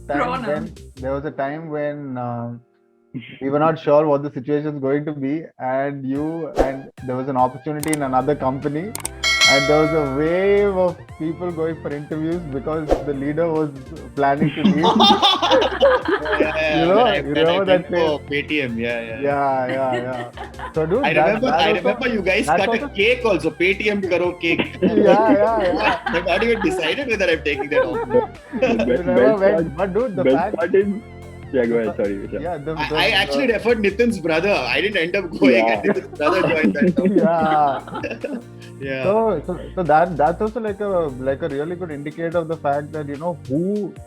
there was a time when we were not sure what the situation is going to be, and there was an opportunity in another company, and there was a wave of people going for interviews because the leader was planning to leave. You When I remember went that for phase? Paytm, Yeah. So, dude, I remember you guys that's cut a also, cake also. Paytm karo cake. I've not even decided whether I'm taking that off. You never went, but dude, the best fact, part is, yeah, go the ahead. fa- Sorry, Vishal. yeah, I actually referred Nitin's brother. I didn't end up going, Yeah. and Nitin's brother joined that yeah. Yeah. So that's also like a really good indicator of the fact that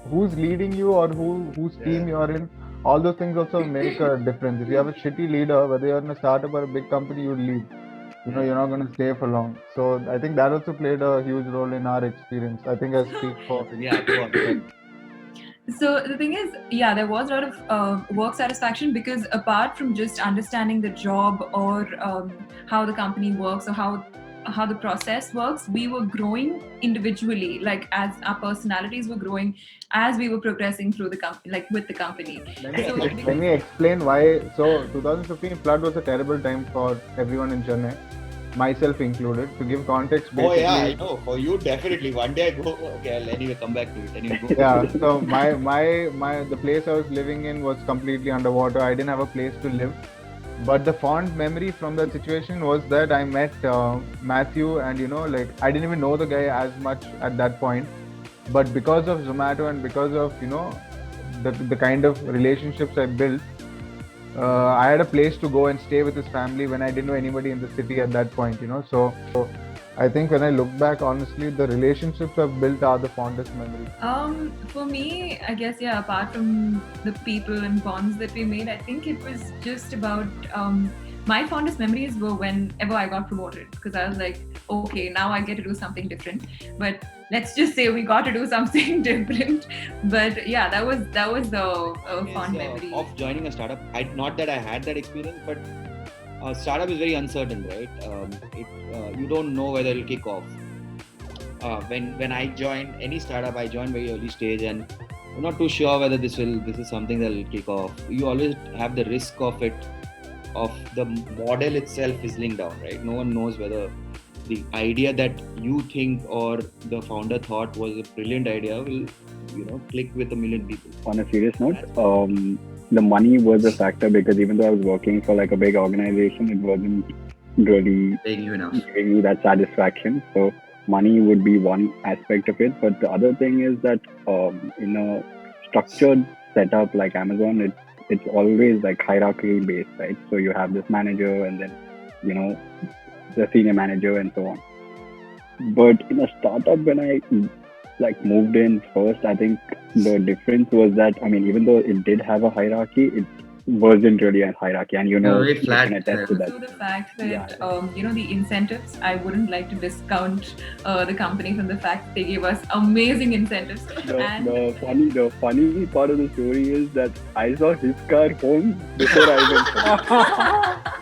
who's leading you or whose team you're in. All those things also make a difference. If you have a shitty leader, whether you're in a startup or a big company, you leave. You're not going to stay for long. So I think that also played a huge role in our experience. I think I speak for. Yeah, go on. So the thing is, yeah, there was a lot of work satisfaction because apart from just understanding the job or how the company works or how the process works, we were growing individually, like as our personalities were growing as we were progressing through the company, like with the company. Let me explain why. So 2015 flood was a terrible time for everyone in Chennai, myself included. To give context, basically. Oh yeah, I know. For you, definitely. One day I go. Okay, I'll anyway come back to it. Anyway, go. Yeah. So the place I was living in was completely underwater. I didn't have a place to live. But the fond memory from that situation was that I met Matthew, and I didn't even know the guy as much at that point. But because of Zomato and because of the kind of relationships I built, I had a place to go and stay with his family when I didn't know anybody in the city at that point. So I think when I look back, honestly, the relationships I've built are the fondest memories. For me, I guess, yeah, apart from the people and bonds that we made, I think it was just about my fondest memories were whenever I got promoted, because I was like, okay, now I get to do something different. But let's just say we got to do something different. But yeah, that was the fond memory of joining a startup. Not that I had that experience, but startup is very uncertain, right? You don't know whether it'll kick off. When I joined any startup, I joined very early stage, and I'm not too sure whether this is something that will kick off. You always have the risk of the model itself fizzling down, right? No one knows whether the idea that you think or the founder thought was a brilliant idea will click with a million people. On a serious note, the money was a factor because even though I was working for like a big organization, it wasn't really giving me that satisfaction. So money would be one aspect of it, but the other thing is that in a structured setup like Amazon, it's always like hierarchy based, right? So you have this manager and then the senior manager and so on. But in a startup, when I moved in first, I think the difference was that, I mean, even though it did have a hierarchy, it wasn't really a hierarchy, and very flat. you can attest to that. So the fact that the incentives, I wouldn't like to discount the company from the fact that they gave us amazing incentives. The funny part of the story is that I saw his car home before I went home.